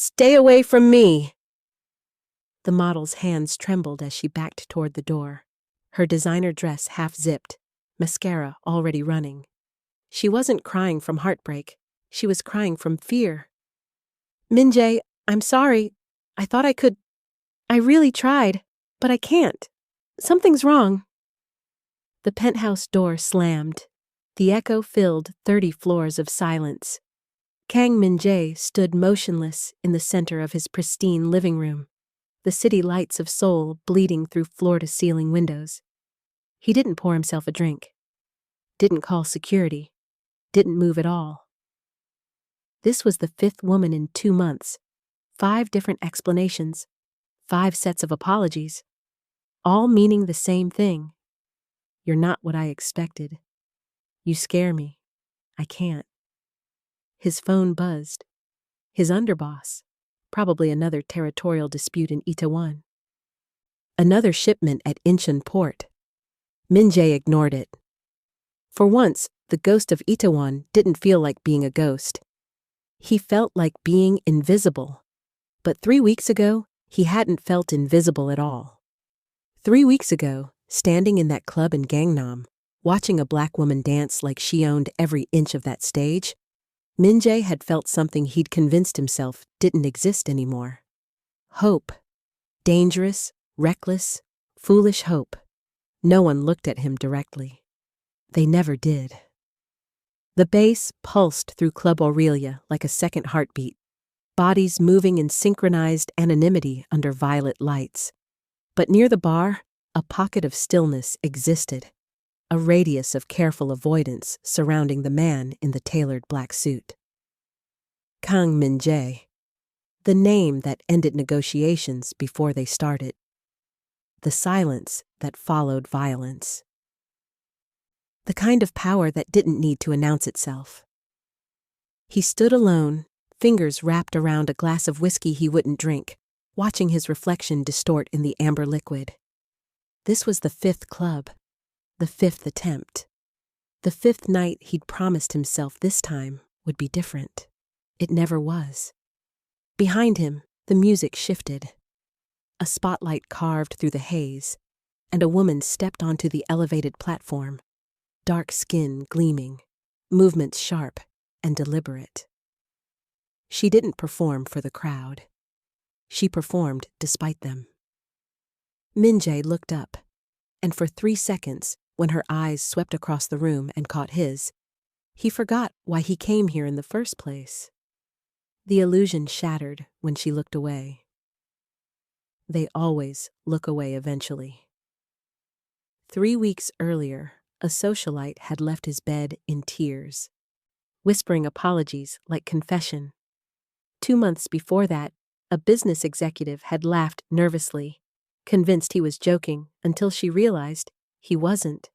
Stay away from me! The model's hands trembled as she backed toward the door, her designer dress half-zipped, mascara already running. She wasn't crying from heartbreak. She was crying from fear. Min-jae, I'm sorry. I thought I could. I really tried, but I can't. Something's wrong. The penthouse door slammed. The echo filled 30 floors of silence. Kang Min-jae stood motionless in the center of his pristine living room, the city lights of Seoul bleeding through floor-to-ceiling windows. He didn't pour himself a drink. Didn't call security. Didn't move at all. This was the 5th woman in 2 months. 5 different explanations. 5 sets of apologies. All meaning the same thing. You're not what I expected. You scare me. I can't. His phone buzzed. His underboss. Probably another territorial dispute in Itaewon. Another shipment at Incheon port. Min-jae ignored it. For once, the ghost of Itaewon didn't feel like being a ghost. He felt like being invisible. But 3 weeks ago, he hadn't felt invisible at all. 3 weeks ago, standing in that club in Gangnam, watching a black woman dance like she owned every inch of that stage, Min-jae had felt something he'd convinced himself didn't exist anymore. Hope. Dangerous, reckless, foolish hope. No one looked at him directly. They never did. The bass pulsed through Club Aurelia like a second heartbeat, bodies moving in synchronized anonymity under violet lights. But near the bar, a pocket of stillness existed, a radius of careful avoidance surrounding the man in the tailored black suit. Kang Min-jae, the name that ended negotiations before they started. The silence that followed violence. The kind of power that didn't need to announce itself. He stood alone, fingers wrapped around a glass of whiskey he wouldn't drink, watching his reflection distort in the amber liquid. This was the 5th club, the 5th attempt. The 5th night he'd promised himself this time would be different. It never was. Behind him, the music shifted. A spotlight carved through the haze, and a woman stepped onto the elevated platform, dark skin gleaming, movements sharp and deliberate. She didn't perform for the crowd. She performed despite them. Min-jae looked up, and for 3 seconds, when her eyes swept across the room and caught his, he forgot why he came here in the first place. The illusion shattered when she looked away. They always look away eventually. 3 weeks earlier, a socialite had left his bed in tears, whispering apologies like confession. 2 months before that, a business executive had laughed nervously, convinced he was joking until she realized he wasn't.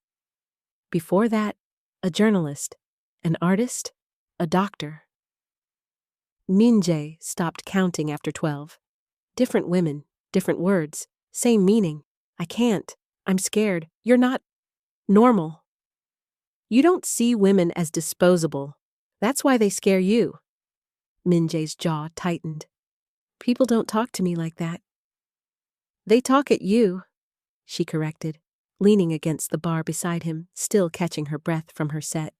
Before that, a journalist, an artist, a doctor. Min-jae stopped counting after 12. Different women, different words, same meaning. I can't. I'm scared. You're not normal. You don't see women as disposable. That's why they scare you. Min-jae's jaw tightened. People don't talk to me like that. They talk at you, she corrected, leaning against the bar beside him, still catching her breath from her set.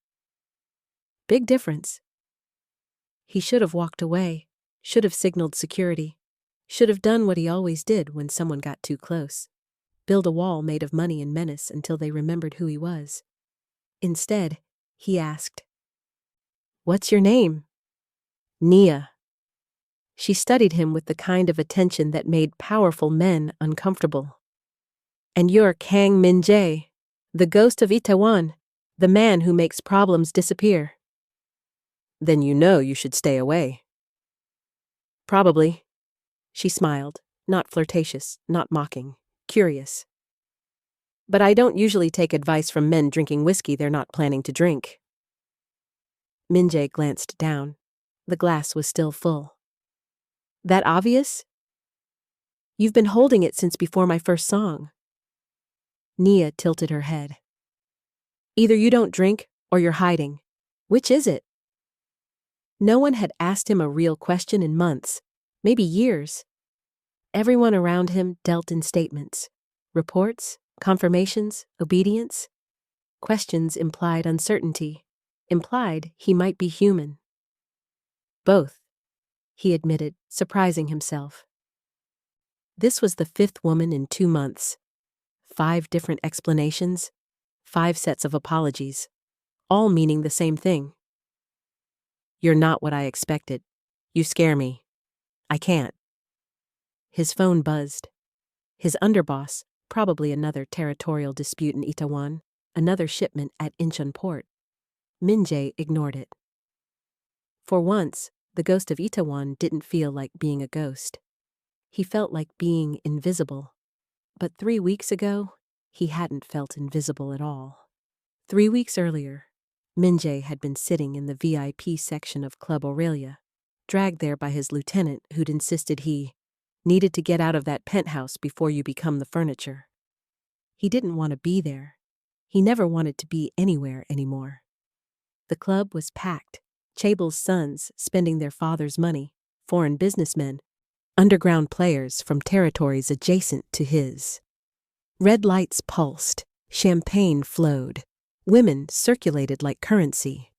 Big difference. He should have walked away, should have signaled security, should have done what he always did when someone got too close. Build a wall made of money and menace until they remembered who he was. Instead, he asked, "What's your name?" "Nia." She studied him with the kind of attention that made powerful men uncomfortable. "And you're Kang Min-jae, the ghost of Itaewon, the man who makes problems disappear." "Then you know you should stay away." "Probably." She smiled, not flirtatious, not mocking, curious. "But I don't usually take advice from men drinking whiskey they're not planning to drink." Min-jae glanced down. The glass was still full. "That obvious? You've been holding it since before my first song." Nia tilted her head. "Either you don't drink or you're hiding. Which is it?" No one had asked him a real question in months, maybe years. Everyone around him dealt in statements. Reports, confirmations, obedience. Questions implied uncertainty, implied he might be human. Both, he admitted, surprising himself. This was the 5th woman in 2 months. 5 different explanations, 5 sets of apologies, all meaning the same thing. You're not what I expected. You scare me. I can't. His phone buzzed. His underboss, probably another territorial dispute in Itaewon, another shipment at Incheon Port. Min-jae ignored it. For once, the ghost of Itaewon didn't feel like being a ghost. He felt like being invisible. But 3 weeks ago, he hadn't felt invisible at all. 3 weeks earlier, Min-jae had been sitting in the VIP section of Club Aurelia, dragged there by his lieutenant who'd insisted he needed to get out of that penthouse before you become the furniture. He didn't want to be there. He never wanted to be anywhere anymore. The club was packed, Chaeble's sons spending their father's money, foreign businessmen, underground players from territories adjacent to his. Red lights pulsed, champagne flowed, women circulated like currency.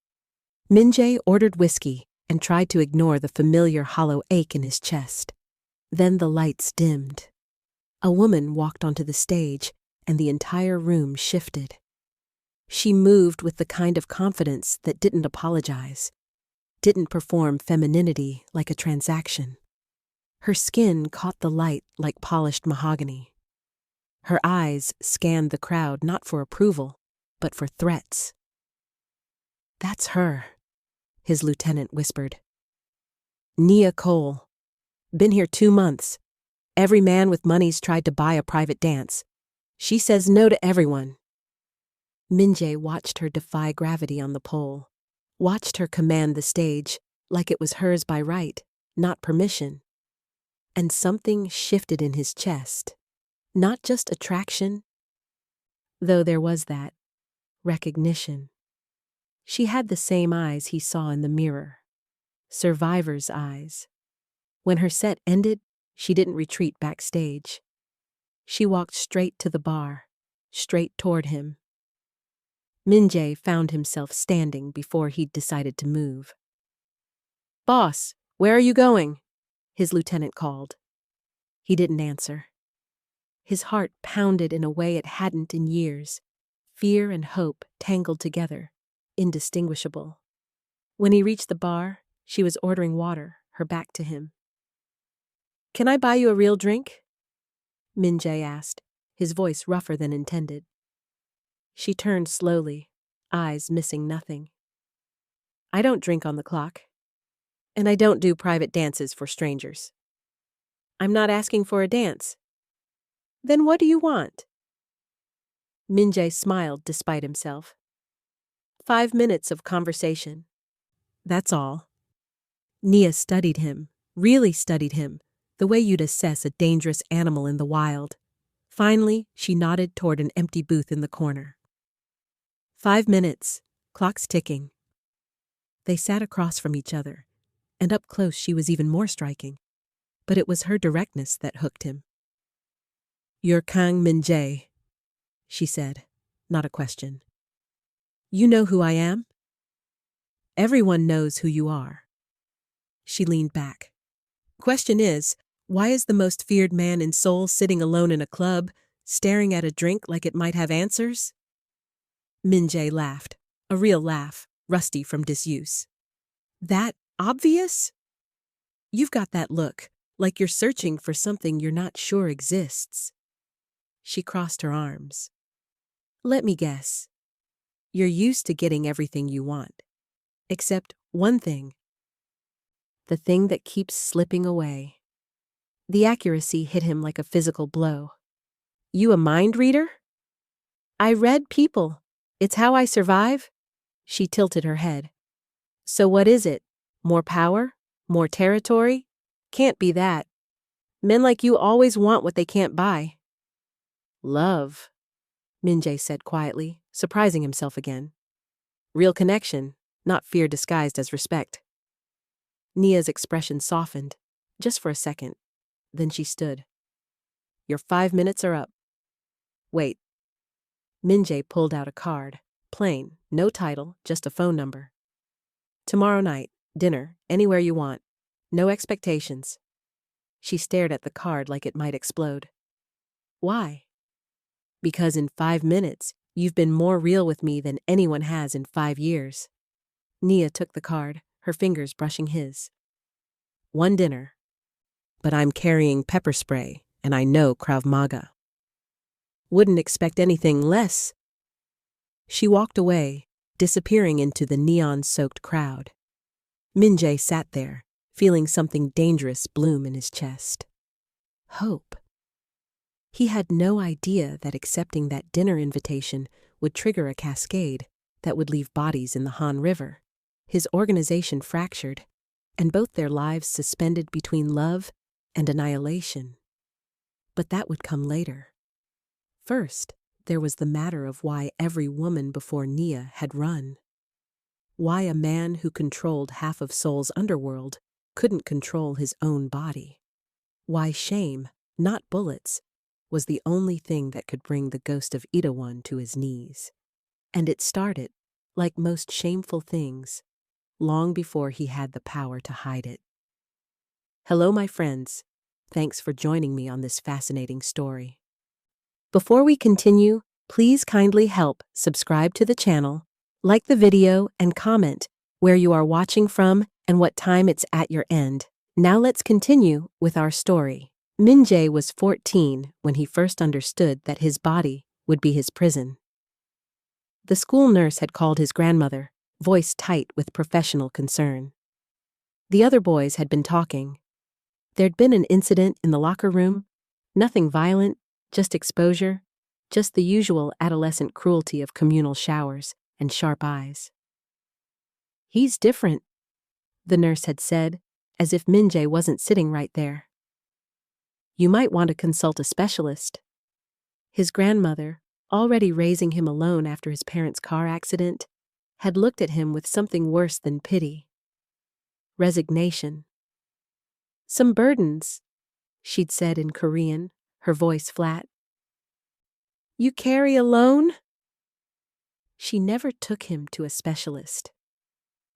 Min-jae ordered whiskey and tried to ignore the familiar hollow ache in his chest. Then the lights dimmed. A woman walked onto the stage, and the entire room shifted. She moved with the kind of confidence that didn't apologize, didn't perform femininity like a transaction. Her skin caught the light like polished mahogany. Her eyes scanned the crowd not for approval, but for threats. "That's her," his lieutenant whispered. "Nia Cole. Been here 2 months. Every man with money's tried to buy a private dance. She says no to everyone." Min-jae watched her defy gravity on the pole, watched her command the stage like it was hers by right, not permission. And something shifted in his chest. Not just attraction, though there was that, recognition. She had the same eyes he saw in the mirror, survivor's eyes. When her set ended, she didn't retreat backstage. She walked straight to the bar, straight toward him. Min-jae found himself standing before he'd decided to move. "Boss, where are you going?" his lieutenant called. He didn't answer. His heart pounded in a way it hadn't in years, fear and hope tangled together, indistinguishable. When he reached the bar, she was ordering water, her back to him. "Can I buy you a real drink?" Min-jae asked, his voice rougher than intended. She turned slowly, eyes missing nothing. "I don't drink on the clock. And I don't do private dances for strangers." "I'm not asking for a dance." "Then what do you want?" Min-jae smiled despite himself. 5 minutes of conversation. That's all. Nia studied him, really studied him, the way you'd assess a dangerous animal in the wild. Finally, she nodded toward an empty booth in the corner. 5 minutes, clock's ticking. They sat across from each other, and up close she was even more striking. But it was her directness that hooked him. "You're Kang Min-jae," she said, not a question. "You know who I am?" "Everyone knows who you are." She leaned back. "Question is, why is the most feared man in Seoul sitting alone in a club, staring at a drink like it might have answers?" Min-jae laughed, a real laugh, rusty from disuse. "That obvious? You've got that look, like you're searching for something you're not sure exists." She crossed her arms. "Let me guess. You're used to getting everything you want. Except one thing. The thing that keeps slipping away." The accuracy hit him like a physical blow. "You a mind reader?" "I read people. It's how I survive." She tilted her head. "So what is it? More power? More territory? Can't be that. Men like you always want what they can't buy." "Love," Min-jae said quietly, surprising himself again. "Real connection, not fear disguised as respect." Nia's expression softened, just for a second. Then she stood. "Your 5 minutes are up." "Wait." Min-jae pulled out a card. Plain, no title, just a phone number. "Tomorrow night, dinner, anywhere you want. No expectations." She stared at the card like it might explode. "Why?" "Because in 5 minutes, you've been more real with me than anyone has in 5 years. Nia took the card, her fingers brushing his. "One dinner. But I'm carrying pepper spray, and I know Krav Maga. Wouldn't expect anything less." She walked away, disappearing into the neon-soaked crowd. Min-jae sat there, feeling something dangerous bloom in his chest. Hope. He had no idea that accepting that dinner invitation would trigger a cascade that would leave bodies in the Han River, his organization fractured, and both their lives suspended between love and annihilation. But that would come later. First, there was the matter of why every woman before Nia had run. Why a man who controlled half of Seoul's underworld couldn't control his own body. Why shame, not bullets, was the only thing that could bring the ghost of Itaewon to his knees. And it started, like most shameful things, long before he had the power to hide it. Hello, my friends. Thanks for joining me on this fascinating story. Before we continue, please kindly help subscribe to the channel, like the video, and comment where you are watching from and what time it's at your end. Now let's continue with our story. Min-jae was 14 when he first understood that his body would be his prison. The school nurse had called his grandmother, voice tight with professional concern. The other boys had been talking. There'd been an incident in the locker room, nothing violent, just exposure, just the usual adolescent cruelty of communal showers and sharp eyes. "He's different," the nurse had said, as if Min-jae wasn't sitting right there. "You might want to consult a specialist." His grandmother, already raising him alone after his parents' car accident, had looked at him with something worse than pity. Resignation. "Some burdens," she'd said in Korean, her voice flat. "You carry alone?" She never took him to a specialist.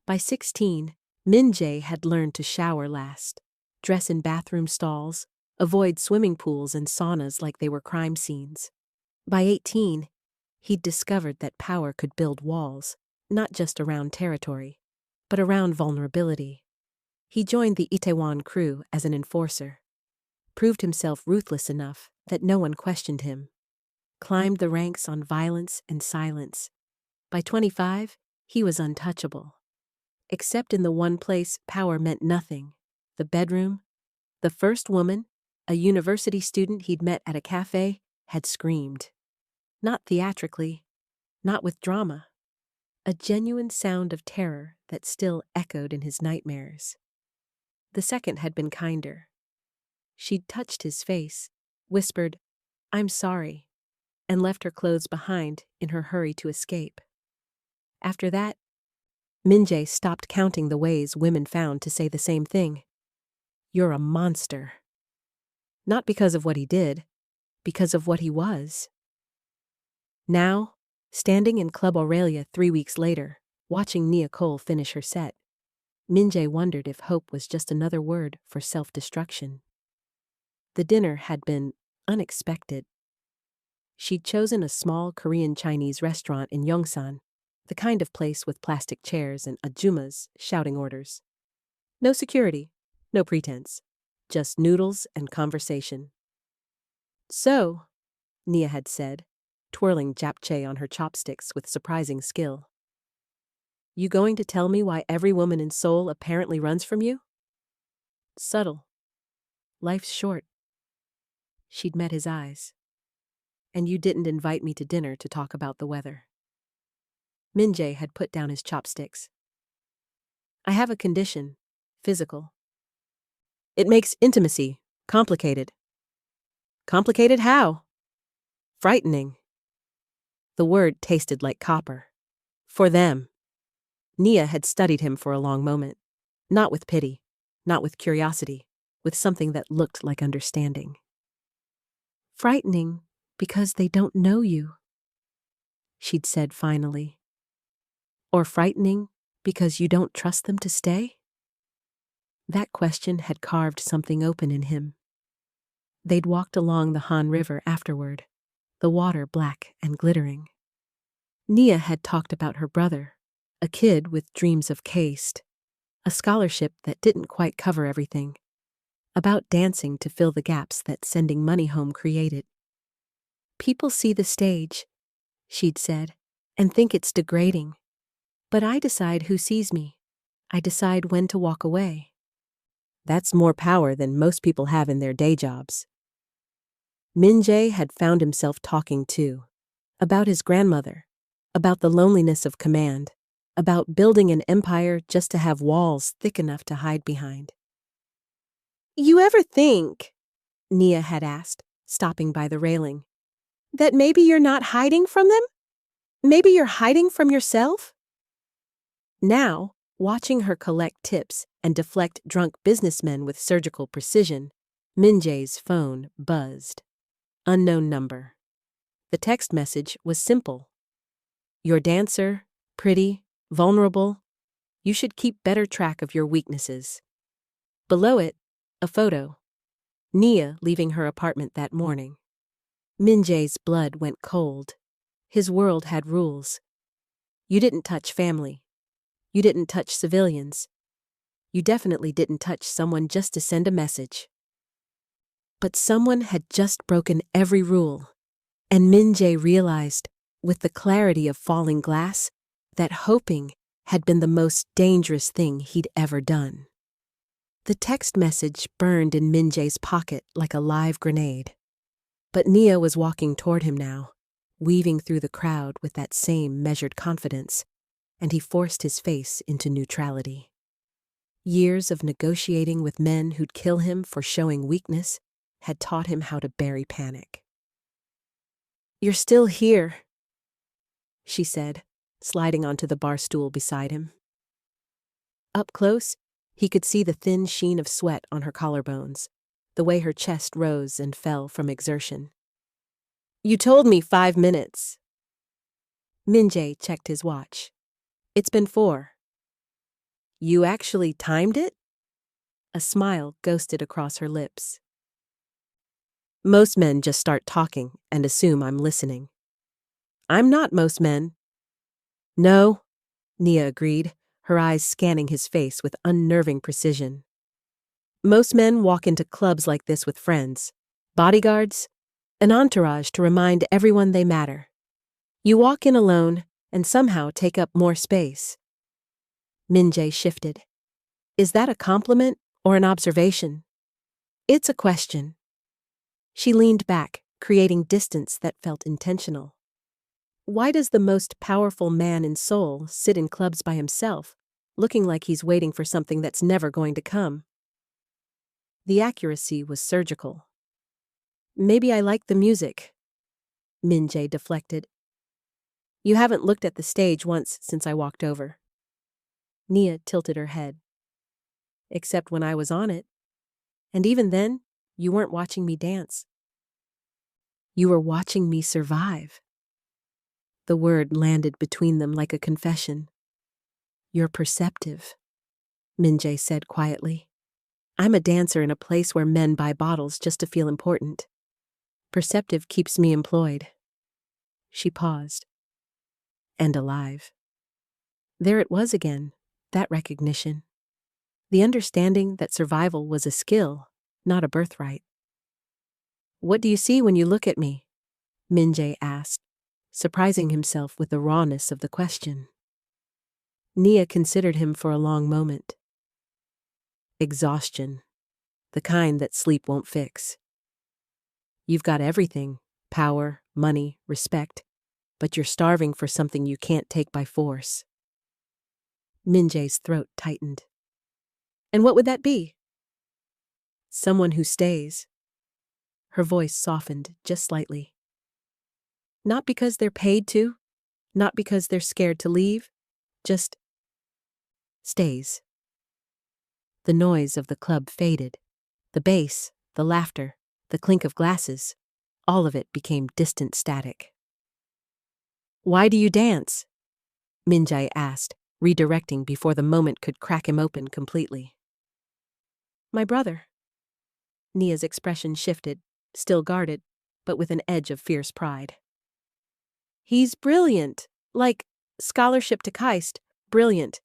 By 16, Min-jae had learned to shower last, dress in bathroom stalls, avoid swimming pools and saunas like they were crime scenes. By 18, he'd discovered that power could build walls, not just around territory, but around vulnerability. He joined the Itaewon crew as an enforcer, proved himself ruthless enough that no one questioned him, climbed the ranks on violence and silence. By 25, he was untouchable. Except in the one place power meant nothing, the bedroom. The first woman, a university student he'd met at a cafe, had screamed. Not theatrically, not with drama. A genuine sound of terror that still echoed in his nightmares. The second had been kinder. She'd touched his face, whispered, "I'm sorry," and left her clothes behind in her hurry to escape. After that, Min-jae stopped counting the ways women found to say the same thing. "You're a monster." Not because of what he did, because of what he was. Now, standing in Club Aurelia 3 weeks later, watching Nia Cole finish her set, Min-jae wondered if hope was just another word for self-destruction. The dinner had been unexpected. She'd chosen a small Korean-Chinese restaurant in Yongsan, the kind of place with plastic chairs and ajumas shouting orders. No security, no pretense, just noodles and conversation. "So," Nia had said, twirling japchae on her chopsticks with surprising skill. "You going to tell me why every woman in Seoul apparently runs from you?" Subtle. Life's short. She'd met his eyes. "And you didn't invite me to dinner to talk about the weather." Min-jae had put down his chopsticks. "I have a condition, physical. It makes intimacy complicated." "Complicated how?" "Frightening." The word tasted like copper. For them. Nia had studied him for a long moment. Not with pity, not with curiosity, with something that looked like understanding. Frightening because they don't know you, she'd said finally. Or frightening because you don't trust them to stay? That question had carved something open in him. They'd walked along the Han River afterward, the water black and glittering. Nia had talked about her brother, a kid with dreams of caste, a scholarship that didn't quite cover everything, about dancing to fill the gaps that sending money home created. People see the stage, she'd said, and think it's degrading. But I decide who sees me. I decide when to walk away. That's more power than most people have in their day jobs. Min-jae had found himself talking too, about his grandmother, about the loneliness of command, about building an empire just to have walls thick enough to hide behind. You ever think, Nia had asked, stopping by the railing, that maybe you're not hiding from them? Maybe you're hiding from yourself? Now, watching her collect tips and deflect drunk businessmen with surgical precision, Min-jae's phone buzzed. Unknown number. The text message was simple. Your dancer, pretty, vulnerable. You should keep better track of your weaknesses. Below it, a photo. Nia leaving her apartment that morning. Min-jae's blood went cold. His world had rules. You didn't touch family. You didn't touch civilians. You definitely didn't touch someone just to send a message. But someone had just broken every rule, and Min-jae realized, with the clarity of falling glass, that hoping had been the most dangerous thing he'd ever done. The text message burned in Min-jae's pocket like a live grenade. But Nia was walking toward him now, weaving through the crowd with that same measured confidence, and he forced his face into neutrality. Years of negotiating with men who'd kill him for showing weakness had taught him how to bury panic. You're still here, she said, sliding onto the bar stool beside him. Up close, he could see the thin sheen of sweat on her collarbones, the way her chest rose and fell from exertion. You told me 5 minutes. Min-jae checked his watch. It's been 4. You actually timed it? A smile ghosted across her lips. Most men just start talking and assume I'm listening. I'm not most men. No, Nia agreed, her eyes scanning his face with unnerving precision. Most men walk into clubs like this with friends, bodyguards, an entourage to remind everyone they matter. You walk in alone and somehow take up more space. Min-jae shifted. Is that a compliment or an observation? It's a question. She leaned back, creating distance that felt intentional. Why does the most powerful man in Seoul sit in clubs by himself, looking like he's waiting for something that's never going to come? The accuracy was surgical. Maybe I like the music, Min-jae deflected. You haven't looked at the stage once since I walked over. Nia tilted her head. Except when I was on it. And even then, you weren't watching me dance. You were watching me survive. The word landed between them like a confession. You're perceptive, Min-jae said quietly. I'm a dancer in a place where men buy bottles just to feel important. Perceptive keeps me employed. She paused. And alive. There it was again, that recognition. The understanding that survival was a skill, not a birthright. What do you see when you look at me? Min-jae asked, surprising himself with the rawness of the question. Nia considered him for a long moment. Exhaustion, the kind that sleep won't fix. You've got everything, power, money, respect, but you're starving for something you can't take by force. Min-jae's throat tightened. And what would that be? Someone who stays. Her voice softened just slightly. Not because they're paid to, not because they're scared to leave, just stays. The noise of the club faded, The bass, the laughter, the clink of glasses, all of it became distant static. "Why do you dance?" Min-jae asked, redirecting before the moment could crack him open completely. "My brother." Nia's expression shifted, still guarded, but with an edge of fierce pride. "He's brilliant. Like, scholarship to Keist, brilliant.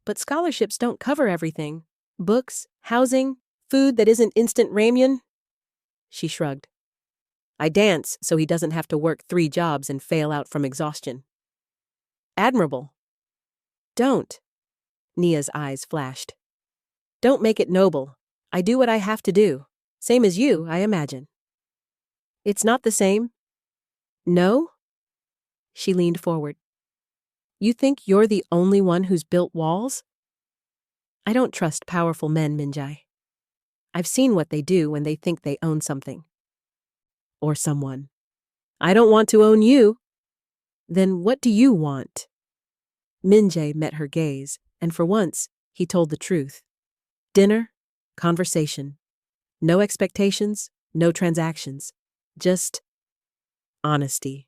But scholarships don't cover everything. Books, housing, food that isn't instant ramen." She shrugged. "I dance so he doesn't have to work 3 jobs and fail out from exhaustion." "Admirable." "Don't." Nia's eyes flashed. "Don't make it noble. I do what I have to do. Same as you, I imagine." "It's not the same." "No?" She leaned forward. "You think you're the only one who's built walls?" "I don't trust powerful men, Min-jae. I've seen what they do when they think they own something. Or someone. I don't want to own you." "Then what do you want?" Min-jae met her gaze, and for once, he told the truth. Dinner, conversation. No expectations, no transactions. Just honesty.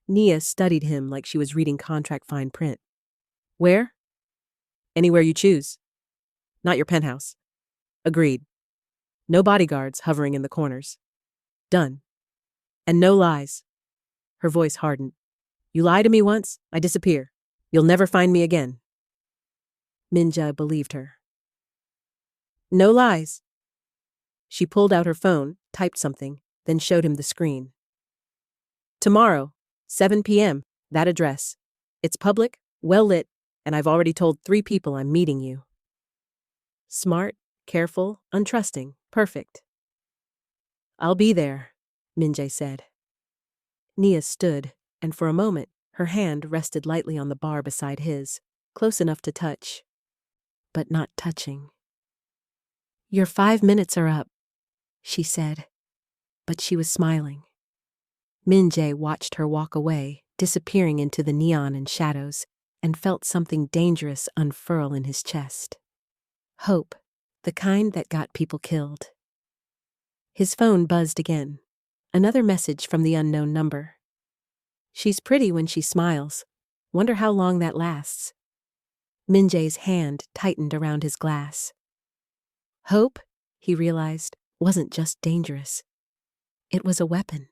Nia studied him like she was reading contract fine print. "Where?" "Anywhere you choose. Not your penthouse." "Agreed. No bodyguards hovering in the corners." "Done. And no lies." Her voice hardened. "You lie to me once, I disappear. You'll never find me again." Min-jae believed her. "No lies." She pulled out her phone, typed something, then showed him the screen. "Tomorrow, 7 p.m., that address. It's public, well lit, and I've already told 3 people I'm meeting you." Smart, careful, untrusting, perfect. "I'll be there," Min-jae said. Nia stood, and for a moment, her hand rested lightly on the bar beside his, close enough to touch, but not touching. "Your 5 minutes are up," she said, but she was smiling. Min-jae watched her walk away, disappearing into the neon and shadows, and felt something dangerous unfurl in his chest. Hope, the kind that got people killed. His phone buzzed again. Another message from the unknown number. "She's pretty when she smiles. Wonder how long that lasts." Min-jae's hand tightened around his glass. Hope, he realized, wasn't just dangerous. It was a weapon,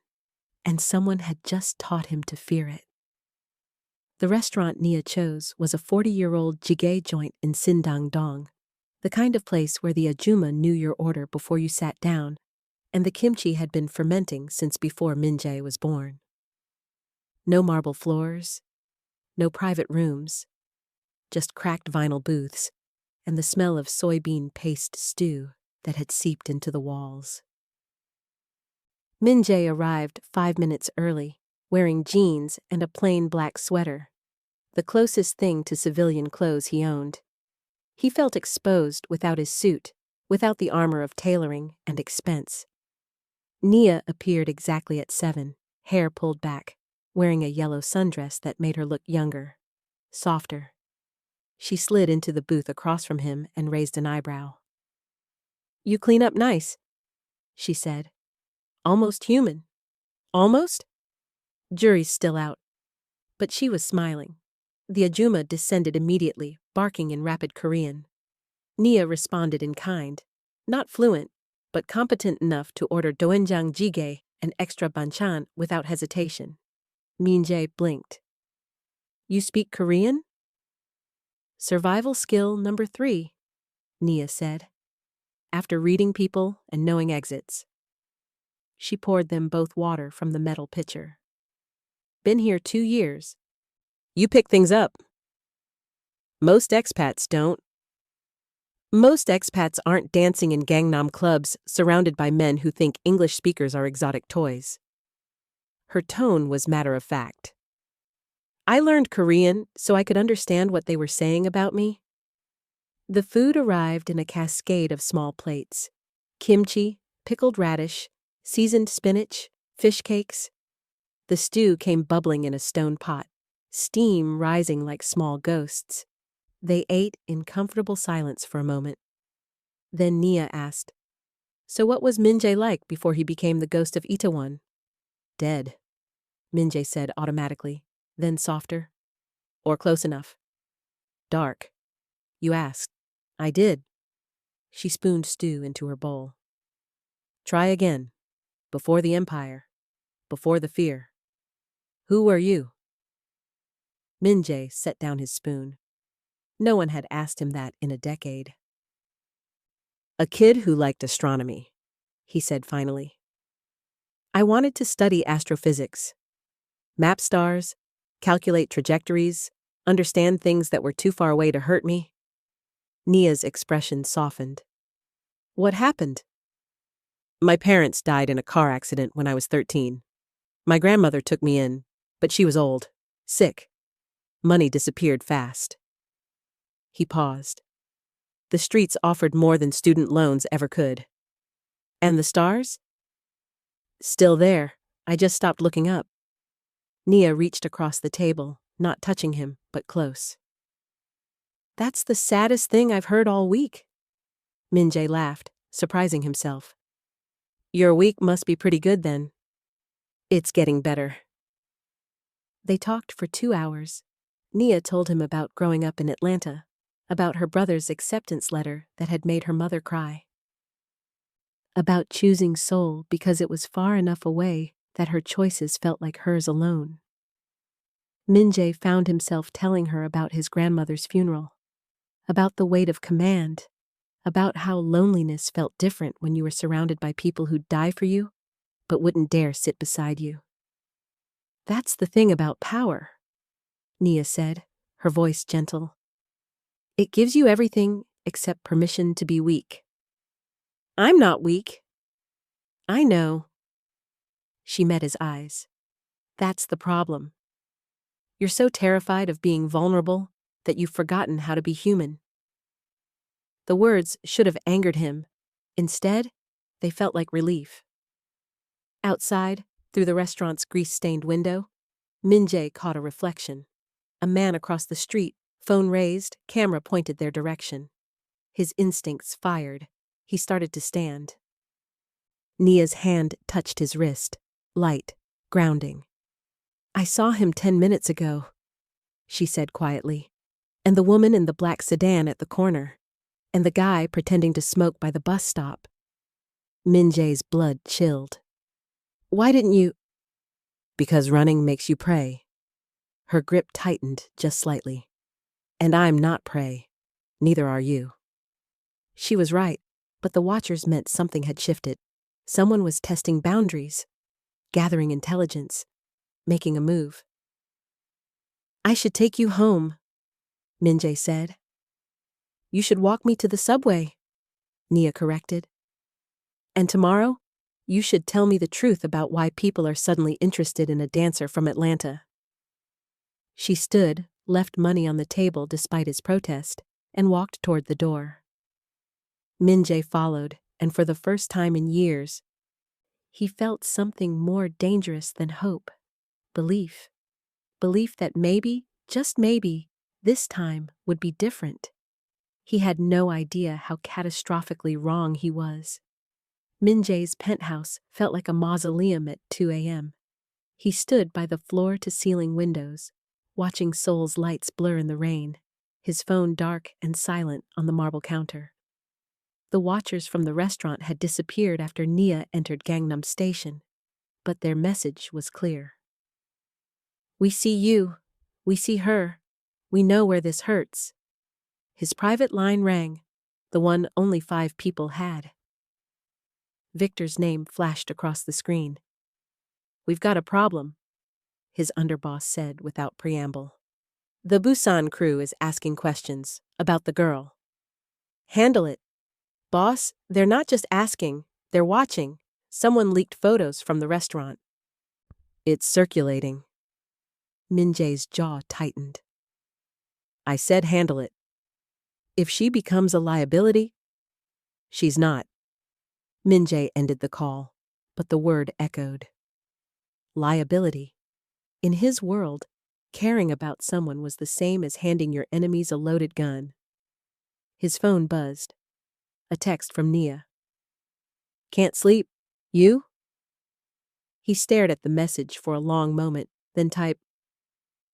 and someone had just taught him to fear it. The restaurant Nia chose was a 40-year-old jjigae joint in Sindang-dong, the kind of place where the ajuma knew your order before you sat down, and the kimchi had been fermenting since before Min-jae was born. No marble floors, no private rooms, just cracked vinyl booths, and the smell of soybean paste stew that had seeped into the walls. Min-jae arrived 5 minutes early, wearing jeans and a plain black sweater, the closest thing to civilian clothes he owned. He felt exposed without his suit, without the armor of tailoring and expense. Nia appeared exactly at 7, hair pulled back, wearing a yellow sundress that made her look younger, softer. She slid into the booth across from him and raised an eyebrow. "You clean up nice," she said. "Almost human." "Almost?" Jury's still out. But she was smiling. The ajuma descended immediately, barking in rapid Korean. Nia responded in kind, not fluent, but competent enough to order doenjang jjigae and extra banchan without hesitation. Min-jae blinked. "You speak Korean?" "Survival skill number 3, Nia said, after reading people and knowing exits. She poured them both water from the metal pitcher. "Been here 2 years. You pick things up." "Most expats don't." "Most expats aren't dancing in Gangnam clubs surrounded by men who think English speakers are exotic toys." Her tone was matter-of-fact. "I learned Korean so I could understand what they were saying about me." The food arrived in a cascade of small plates. Kimchi, pickled radish, seasoned spinach, fish cakes. The stew came bubbling in a stone pot, steam rising like small ghosts. They ate in comfortable silence for a moment. Then Nia asked, So what was Min-jae like before he became the ghost of Itaewon? Dead, Min-jae said automatically, then softer. Or close enough. Dark. You asked. I did. She spooned stew into her bowl. Try again. Before the empire. Before the fear. Who were you? Min-jae set down his spoon. No one had asked him that in a decade. A kid who liked astronomy, he said finally. I wanted to study astrophysics. Map stars, calculate trajectories, understand things that were too far away to hurt me. Nia's expression softened. What happened? My parents died in a car accident when I was 13. My grandmother took me in, but she was old, sick. Money disappeared fast. He paused. The streets offered more than student loans ever could. And the stars? Still there. I just stopped looking up. Nia reached across the table, not touching him, but close. That's the saddest thing I've heard all week. Min-jae laughed, surprising himself. Your week must be pretty good then. It's getting better. They talked for 2 hours. Nia told him about growing up in Atlanta, about her brother's acceptance letter that had made her mother cry, about choosing Seoul because it was far enough away that her choices felt like hers alone. Min-jae found himself telling her about his grandmother's funeral, about the weight of command, about how loneliness felt different when you were surrounded by people who'd die for you, but wouldn't dare sit beside you. That's the thing about power, Nia said, her voice gentle. It gives you everything except permission to be weak. I'm not weak. I know. She met his eyes. That's the problem. You're so terrified of being vulnerable that you've forgotten how to be human. The words should have angered him. Instead, they felt like relief. Outside, through the restaurant's grease-stained window, Min-jae caught a reflection. A man across the street, phone raised, camera pointed their direction. His instincts fired. He started to stand. Nia's hand touched his wrist, light, grounding. I saw him 10 minutes ago, she said quietly, and the woman in the black sedan at the corner, and the guy pretending to smoke by the bus stop. Min-jae's blood chilled. Why didn't you? Because running makes you prey. Her grip tightened just slightly. And I'm not prey. Neither are you. She was right, but the watchers meant something had shifted. Someone was testing boundaries, gathering intelligence, making a move. I should take you home, Min-jae said. You should walk me to the subway, Nia corrected. And tomorrow, you should tell me the truth about why people are suddenly interested in a dancer from Atlanta. She stood, left money on the table despite his protest, and walked toward the door. Min-jae followed, and for the first time in years, he felt something more dangerous than hope. Belief. Belief that maybe, just maybe, this time would be different. He had no idea how catastrophically wrong he was. Min-jae's penthouse felt like a mausoleum at 2 a.m. He stood by the floor-to-ceiling windows, watching Seoul's lights blur in the rain, his phone dark and silent on the marble counter. The watchers from the restaurant had disappeared after Nia entered Gangnam Station, but their message was clear. We see you. We see her. We know where this hurts. His private line rang, the one only 5 people had. Victor's name flashed across the screen. We've got a problem, his underboss said without preamble. The Busan crew is asking questions about the girl. Handle it. Boss, they're not just asking, they're watching. Someone leaked photos from the restaurant. It's circulating. Min-jae's jaw tightened. I said handle it. If she becomes a liability, she's not. Min-jae ended the call, but the word echoed. Liability. In his world, caring about someone was the same as handing your enemies a loaded gun. His phone buzzed. A text from Nia. Can't sleep? You? He stared at the message for a long moment, then typed,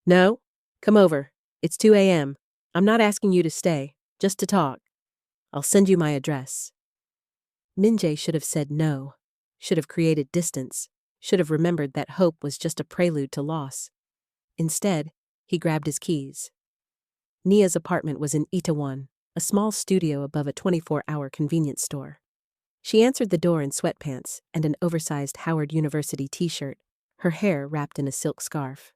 No? Come over. It's 2 a.m. I'm not asking you to stay, just to talk. I'll send you my address. Min-jae should have said no, should have created distance, should have remembered that hope was just a prelude to loss. Instead, he grabbed his keys. Nia's apartment was in Itaewon, a small studio above a 24-hour convenience store. She answered the door in sweatpants and an oversized Howard University t-shirt, her hair wrapped in a silk scarf.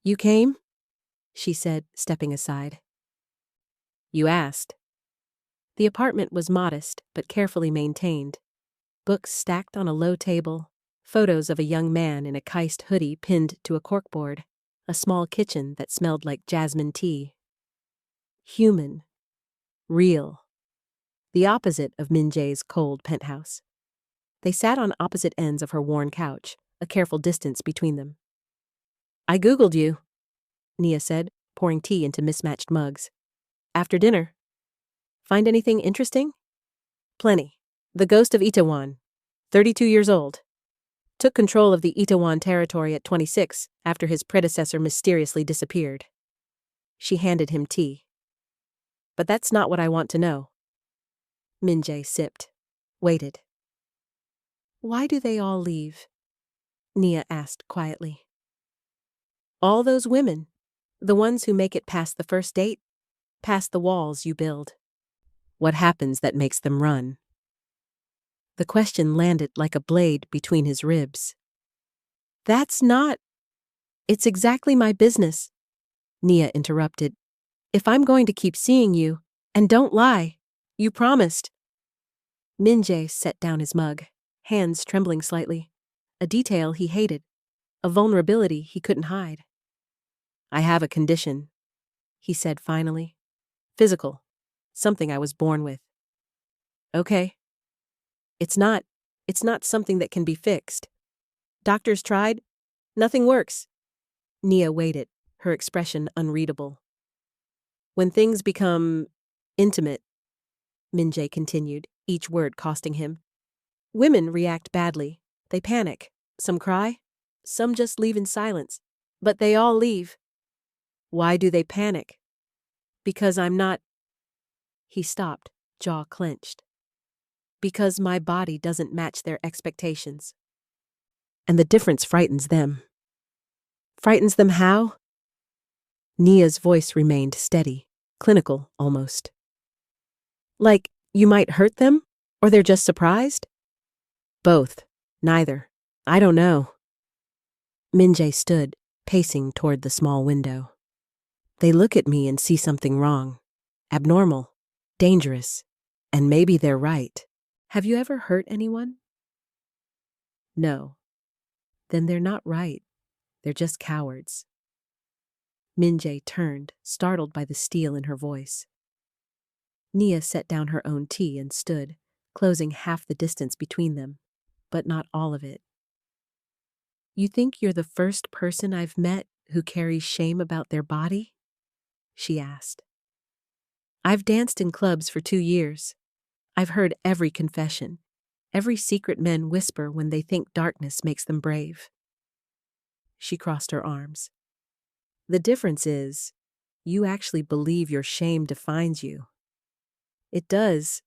You came? She said, stepping aside. You asked. The apartment was modest but carefully maintained. Books stacked on a low table, photos of a young man in a Keist hoodie pinned to a corkboard, a small kitchen that smelled like jasmine tea. Human. Real. The opposite of Min-jae's cold penthouse. They sat on opposite ends of her worn couch, a careful distance between them. I Googled you, Nia said, pouring tea into mismatched mugs. After dinner. Find anything interesting? Plenty. The ghost of Itaewon, 32 years old. Took control of the Itaewon territory at 26 after his predecessor mysteriously disappeared. She handed him tea. But that's not what I want to know. Min-jae sipped, waited. Why do they all leave? Nia asked quietly. All those women, the ones who make it past the first date, past the walls you build. What happens that makes them run? The question landed like a blade between his ribs. That's not. It's exactly my business, Nia interrupted. If I'm going to keep seeing you, and don't lie, you promised. Min-jae set down his mug, hands trembling slightly, a detail he hated, a vulnerability he couldn't hide. I have a condition, he said finally. Physical, something I was born with. Okay. It's not something that can be fixed. Doctors tried. Nothing works. Nia waited, her expression unreadable. When things become intimate, Min-jae continued, each word costing him. Women react badly. They panic. Some cry. Some just leave in silence. But they all leave. Why do they panic? Because I'm not. He stopped, jaw clenched. Because my body doesn't match their expectations. And the difference frightens them. Frightens them how? Nia's voice remained steady, clinical almost. Like, you might hurt them? Or they're just surprised? Both. Neither. I don't know. Min-jae stood, pacing toward the small window. They look at me and see something wrong. Abnormal. Dangerous. And maybe they're right. Have you ever hurt anyone? No. Then they're not right. They're just cowards. Min-jae turned, startled by the steel in her voice. Nia set down her own tea and stood, closing half the distance between them, but not all of it. You think you're the first person I've met who carries shame about their body? She asked. I've danced in clubs for 2 years. I've heard every confession, every secret men whisper when they think darkness makes them brave. She crossed her arms. The difference is, you actually believe your shame defines you. It does.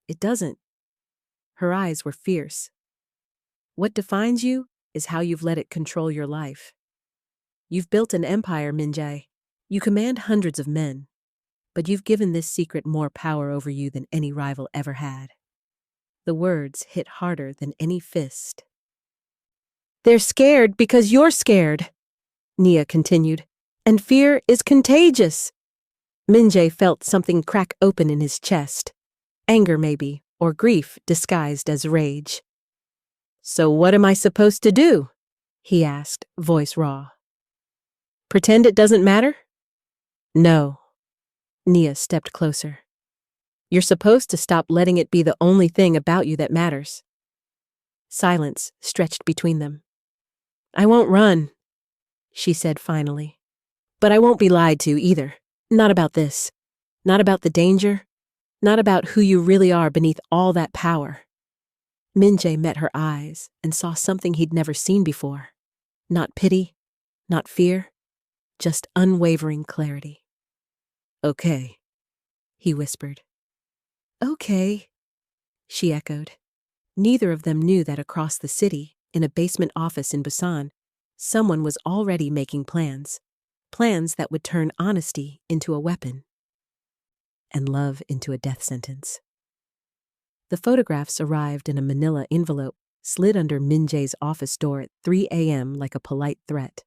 It doesn't. Her eyes were fierce. What defines you is how you've let it control your life. You've built an empire, Min-jae. You command hundreds of men, but you've given this secret more power over you than any rival ever had. The words hit harder than any fist. They're scared because you're scared, Nia continued, and fear is contagious. Min-jae felt something crack open in his chest. Anger maybe, or grief disguised as rage. So what am I supposed to do? He asked, voice raw. Pretend it doesn't matter? No. Nia stepped closer. You're supposed to stop letting it be the only thing about you that matters. Silence stretched between them. I won't run, she said finally. But I won't be lied to either. Not about this. Not about the danger. Not about who you really are beneath all that power. Min-jae met her eyes and saw something he'd never seen before. Not pity, not fear, just unwavering clarity. "Okay," he whispered. "Okay," she echoed. Neither of them knew that across the city, in a basement office in Busan, someone was already making plans. Plans that would turn honesty into a weapon and love into a death sentence. The photographs arrived in a manila envelope, slid under Min-jae's office door at 3 a.m. like a polite threat.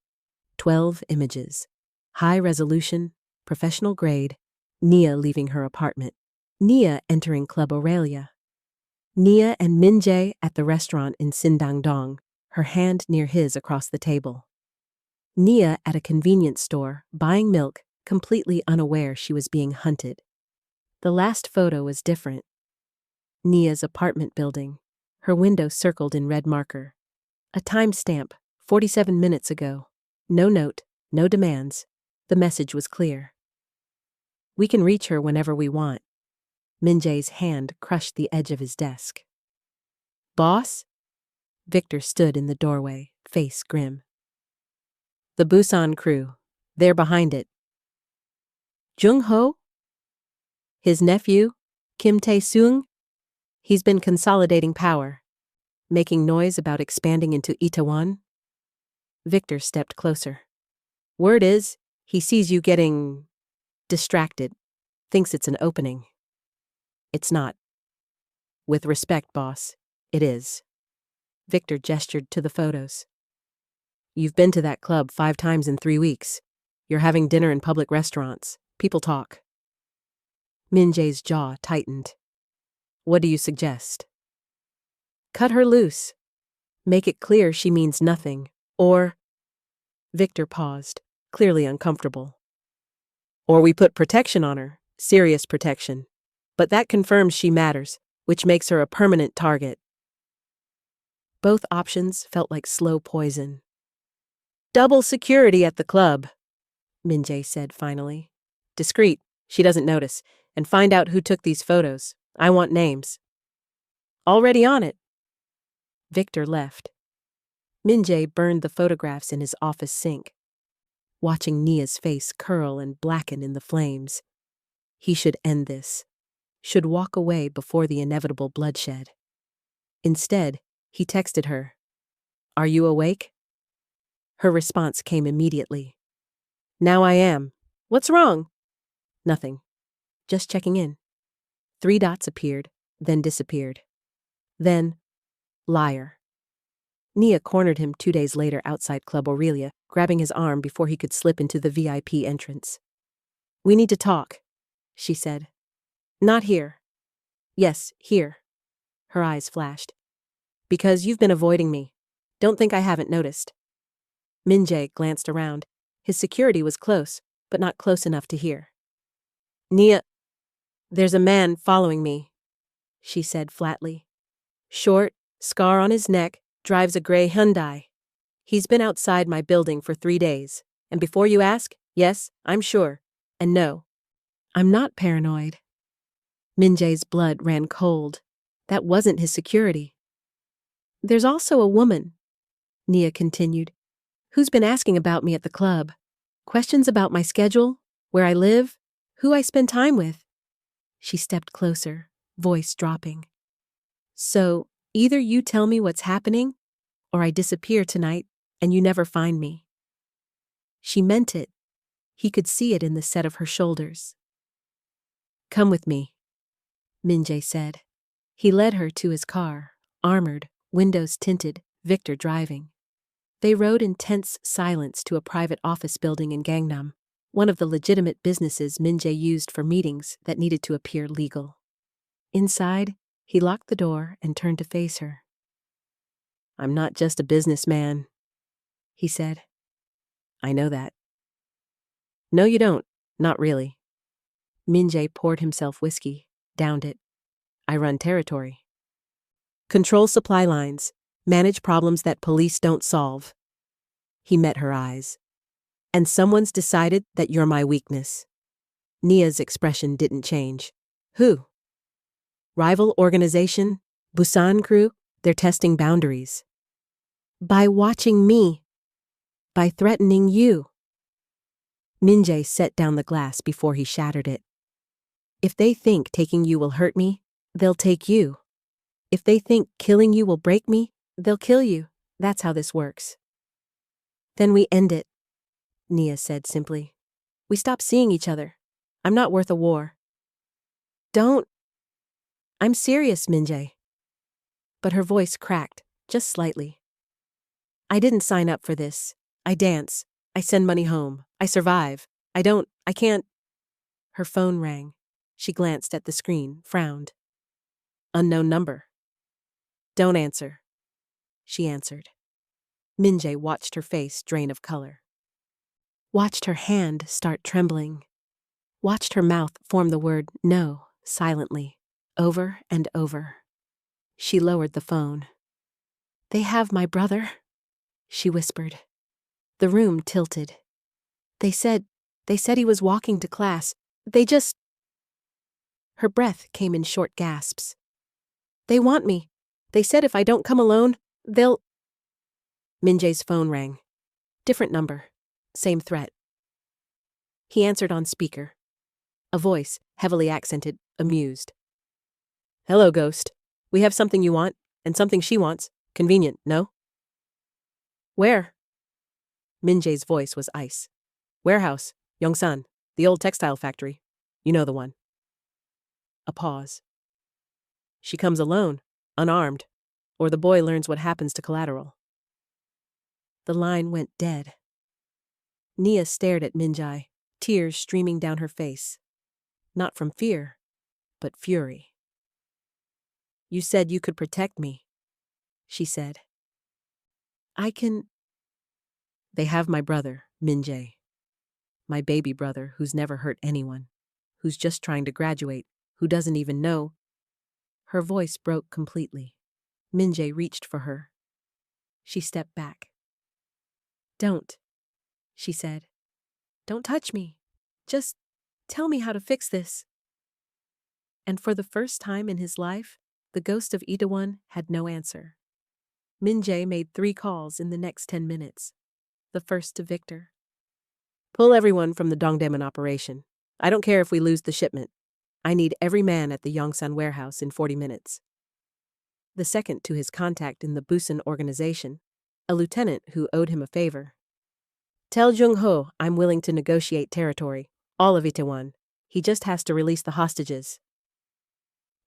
12 images. High resolution, professional grade, Nia leaving her apartment, Nia entering Club Aurelia, Nia and Min-jae at the restaurant in Sindangdong, her hand near his across the table. Nia at a convenience store, buying milk, completely unaware she was being hunted. The last photo was different. Nia's apartment building, her window circled in red marker. A timestamp, 47 minutes ago. No note, no demands. The message was clear. "We can reach her whenever we want." Min-jae's hand crushed the edge of his desk. "Boss?" Victor stood in the doorway, face grim. "The Busan crew. They're behind it." "Jung-ho?" "His nephew, Kim Tae-seung? He's been consolidating power, making noise about expanding into Itaewon." Victor stepped closer. "Word is, he sees you getting distracted, thinks it's an opening." "It's not. With respect, boss, it is." Victor gestured to the photos. "You've been to that club 5 times in 3 weeks. You're having dinner in public restaurants. People talk." Min-jae's jaw tightened. "What do you suggest?" "Cut her loose. Make it clear she means nothing. Or—" Victor paused, clearly uncomfortable. "Or we put protection on her, serious protection. But that confirms she matters, which makes her a permanent target." Both options felt like slow poison. "Double security at the club," Min-jae said finally. "Discreet, she doesn't notice, and find out who took these photos. I want names." "Already on it." Victor left. Min-jae burned the photographs in his office sink, watching Nia's face curl and blacken in the flames. He should end this, should walk away before the inevitable bloodshed. Instead, he texted her, "Are you awake?" Her response came immediately. "Now I am. What's wrong?" "Nothing. Just checking in." 3 dots appeared, then disappeared. Then, liar. Nia cornered him 2 days later outside Club Aurelia, grabbing his arm before he could slip into the VIP entrance. "We need to talk," she said. "Not here." "Yes, here." Her eyes flashed. "Because you've been avoiding me. Don't think I haven't noticed." Min-jae glanced around. His security was close, but not close enough to hear. "Nia, there's a man following me," she said flatly. "Short, scar on his neck, drives a gray Hyundai. He's been outside my building for 3 days. And before you ask, yes, I'm sure. And no, I'm not paranoid." Min-jae's blood ran cold. That wasn't his security. "There's also a woman," Nia continued, "who's been asking about me at the club. Questions about my schedule, where I live, who I spend time with." She stepped closer, voice dropping. "So, either you tell me what's happening, or I disappear tonight and you never find me." She meant it. He could see it in the set of her shoulders. "Come with me," Min-jae said. He led her to his car, armored, windows tinted, Victor driving. They rode in tense silence to a private office building in Gangnam, one of the legitimate businesses Min-jae used for meetings that needed to appear legal. Inside, he locked the door and turned to face her. "I'm not just a businessman," he said. "I know that." "No, you don't. Not really." Min-jae poured himself whiskey, downed it. "I run territory. Control supply lines, manage problems that police don't solve." He met her eyes. "And someone's decided that you're my weakness." Nia's expression didn't change. "Who?" "Rival organization, Busan crew, They're testing boundaries. By watching me. By threatening you. Min-jae set down the glass before he shattered it. If they think taking you will hurt me, they'll take you. If they think killing you will break me, they'll kill you. That's how this works. Then we end it, Nia said simply. We stop seeing each other. I'm not worth a war. Don't. I'm serious, Min-jae. But her voice cracked, just slightly. I didn't sign up for this. I dance. I send money home. I survive. I can't. Her phone rang. She glanced at the screen, frowned. Unknown number. Don't answer. She answered. Min-jae watched her face drain of color. Watched her hand start trembling. Watched her mouth form the word no, silently, over and over. She lowered the phone. They have my brother, she whispered. The room tilted. They said he was walking to class. Her breath came in short gasps. They want me. They said if I don't come alone, they'll. Min-jae's phone rang. Different number. Same threat. He answered on speaker. A voice, heavily accented, amused. Hello, Ghost. We have something you want, and something she wants. Convenient, no? Where? Min-jae's voice was ice. Warehouse, Yongsan, the old textile factory. You know the one. A pause. She comes alone, unarmed, or the boy learns what happens to collateral. The line went dead. Nia stared at Min-jae, tears streaming down her face. Not from fear, but fury. You said you could protect me, she said. I can. They have my brother, Min-jae. My baby brother who's never hurt anyone, who's just trying to graduate, who doesn't even know. Her voice broke completely. Min-jae reached for her. She stepped back. Don't, she said. Don't touch me. Just tell me how to fix this. And for the first time in his life, the ghost of Itaewon had no answer. Min-jae made 3 calls in the next 10 minutes. The first to Victor. Pull everyone from the Dongdaemun operation. I don't care if we lose the shipment. I need every man at the Yongsan warehouse in 40 minutes. The second to his contact in the Busan organization, a lieutenant who owed him a favor. Tell Jung-ho I'm willing to negotiate territory, all of Itaewon. He just has to release the hostages.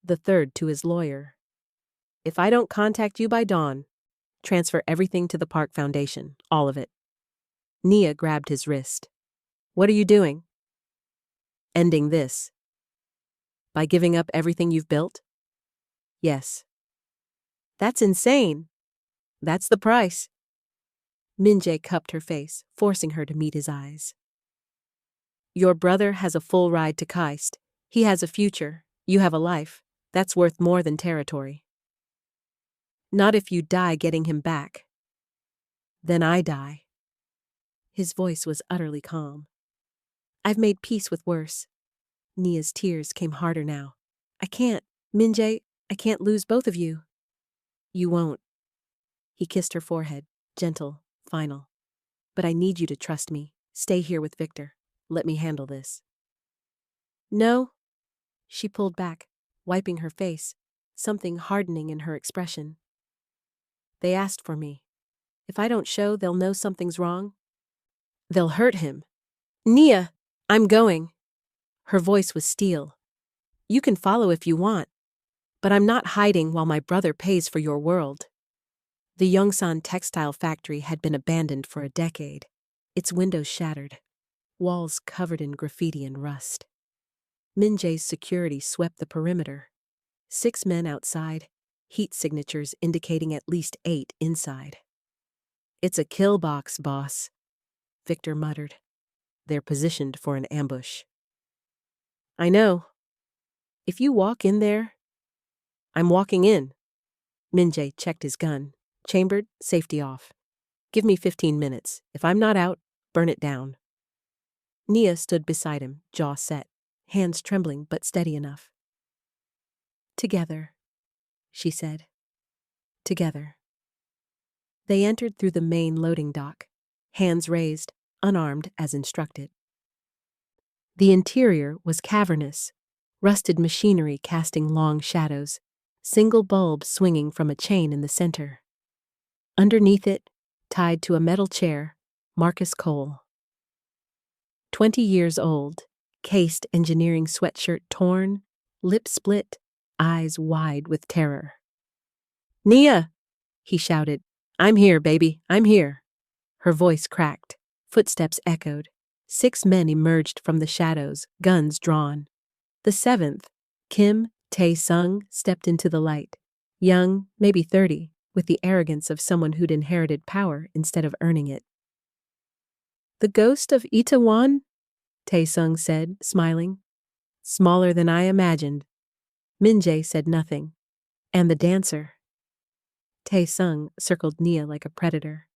The third to his lawyer. If I don't contact you by dawn, transfer everything to the Park Foundation, all of it. Nia grabbed his wrist. What are you doing? Ending this. By giving up everything you've built? Yes. That's insane. That's the price. Min-jae cupped her face, forcing her to meet his eyes. Your brother has a full ride to Keist. He has a future. You have a life. That's worth more than territory. Not if you die getting him back. Then I die. His voice was utterly calm. I've made peace with worse. Nia's tears came harder now. I can't, Min-jae, I can't lose both of you. You won't. He kissed her forehead, gentle, final. But I need you to trust me. Stay here with Victor. Let me handle this. No. She pulled back, wiping her face, something hardening in her expression. They asked for me. If I don't show, they'll know something's wrong. They'll hurt him. Nia, I'm going. Her voice was steel. You can follow if you want, but I'm not hiding while my brother pays for your world. The Yongsan textile factory had been abandoned for a decade, its windows shattered, walls covered in graffiti and rust. Min-jae's security swept the perimeter. 6 men outside, heat signatures indicating at least 8 inside. It's a kill box, boss, Victor muttered. They're positioned for an ambush. I know. If you walk in there, I'm walking in. Min-jae checked his gun, chambered, safety off. Give me 15 minutes. If I'm not out, burn it down. Nia stood beside him, jaw set, hands trembling but steady enough. Together, she said. together. They entered through the main loading dock, hands raised, unarmed as instructed. The interior was cavernous, rusted machinery casting long shadows, single bulb swinging from a chain in the center. Underneath it, tied to a metal chair, Marcus Cole. 20 years old, cased engineering sweatshirt torn, lip split, eyes wide with terror. "Nia!" he shouted. "I'm here, baby, I'm here." Her voice cracked, footsteps echoed. 6 men emerged from the shadows, guns drawn. The 7th, Kim Tae-sung, stepped into the light. Young, maybe 30, with the arrogance of someone who'd inherited power instead of earning it. "The ghost of Itaewon?" Tae-sung said, smiling. "Smaller than I imagined." Min-jae said nothing. "And the dancer?" Tae-sung circled Nia like a predator.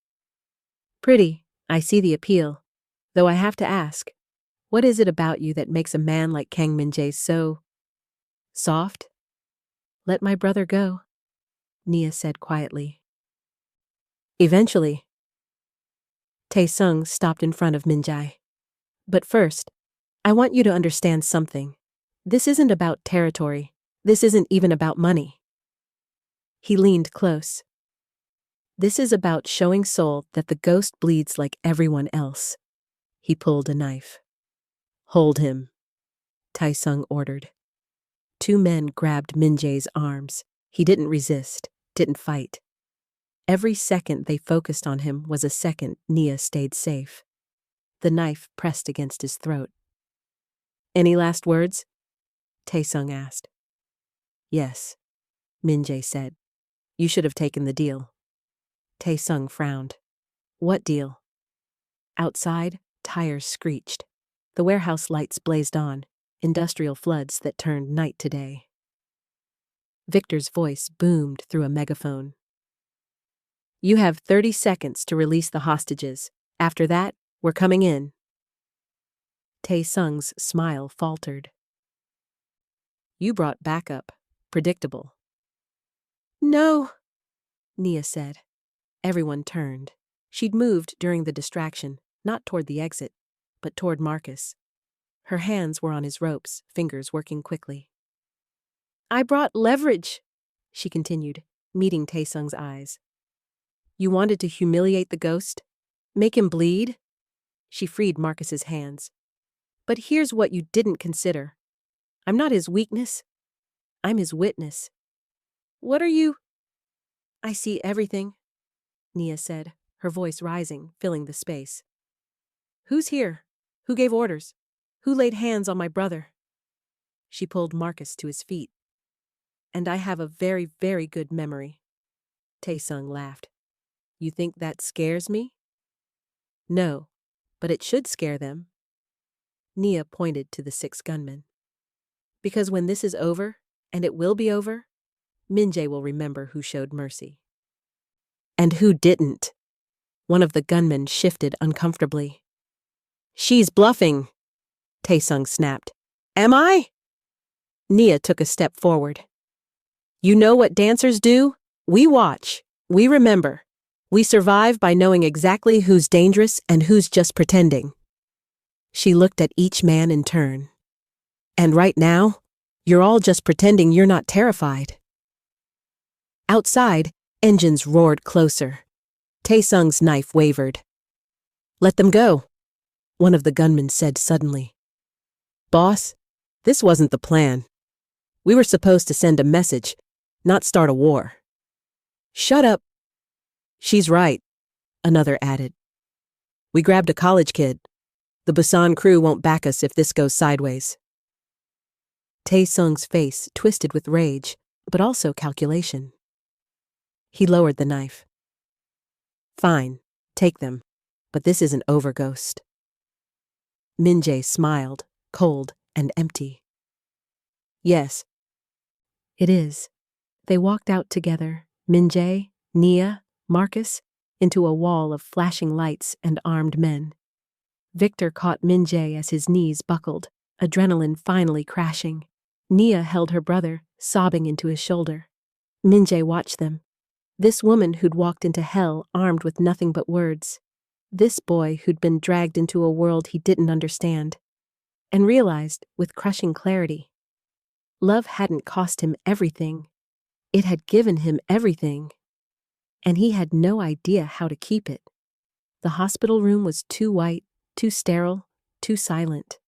"Pretty, I see the appeal. Though I have to ask, what is it about you that makes a man like Kang Min-jae so soft?" "Let my brother go," Nia said quietly. "Eventually." Tae-sung stopped in front of Min-jae. "But first, I want you to understand something. This isn't about territory. This isn't even about money." He leaned close. "This is about showing Seoul that the ghost bleeds like everyone else." He pulled a knife. "Hold him," Tae-sung ordered. 2 men grabbed Min-jae's arms. He didn't resist, didn't fight. Every second they focused on him was a second Nia stayed safe. The knife pressed against his throat. "Any last words?" Tae-sung asked. "Yes," Min-jae said. "You should have taken the deal." Tae-sung frowned. "What deal?" Outside, tires screeched. The warehouse lights blazed on, industrial floods that turned night to day. Victor's voice boomed through a megaphone. "You have 30 seconds to release the hostages. After that, we're coming in." Tae-sung's smile faltered. "You brought backup. Predictable." "No," Nia said. Everyone turned. She'd moved during the distraction, not toward the exit, but toward Marcus. Her hands were on his ropes, fingers working quickly. "I brought leverage," she continued, meeting Tae-sung's eyes. "You wanted to humiliate the ghost? Make him bleed?" She freed Marcus's hands. "But here's what you didn't consider. I'm not his weakness. I'm his witness." "What are you?" "I see everything," Nia said, her voice rising, filling the space. "Who's here? Who gave orders? Who laid hands on my brother?" She pulled Marcus to his feet. "And I have a very, very good memory." Tae-sung laughed. "You think that scares me?" "No, but it should scare them." Nia pointed to the 6 gunmen. "Because when this is over, and it will be over, Min-jae will remember who showed mercy." "And who didn't?" One of the gunmen shifted uncomfortably. "She's bluffing," Tae-sung snapped. "Am I?" Nia took a step forward. "You know what dancers do? We watch. We remember. We survive by knowing exactly who's dangerous and who's just pretending." She looked at each man in turn. "And right now, you're all just pretending you're not terrified." Outside, engines roared closer. Tae-sung's knife wavered. "Let them go," one of the gunmen said suddenly. "Boss, this wasn't the plan. We were supposed to send a message, not start a war." "Shut up." "She's right," another added. "We grabbed a college kid. The Busan crew won't back us if this goes sideways." Tae-sung's face twisted with rage, but also calculation. He lowered the knife. "Fine, take them, but this isn't over, Ghost." Min-jae smiled, cold and empty. "Yes, it is." They walked out together, Min-jae, Nia, Marcus, into a wall of flashing lights and armed men. Victor caught Min-jae as his knees buckled, adrenaline finally crashing. Nia held her brother, sobbing into his shoulder. Min-jae watched them. This woman who'd walked into hell armed with nothing but words. This boy who'd been dragged into a world he didn't understand. And realized, with crushing clarity, love hadn't cost him everything. It had given him everything. And he had no idea how to keep it. The hospital room was too white, too sterile, too silent.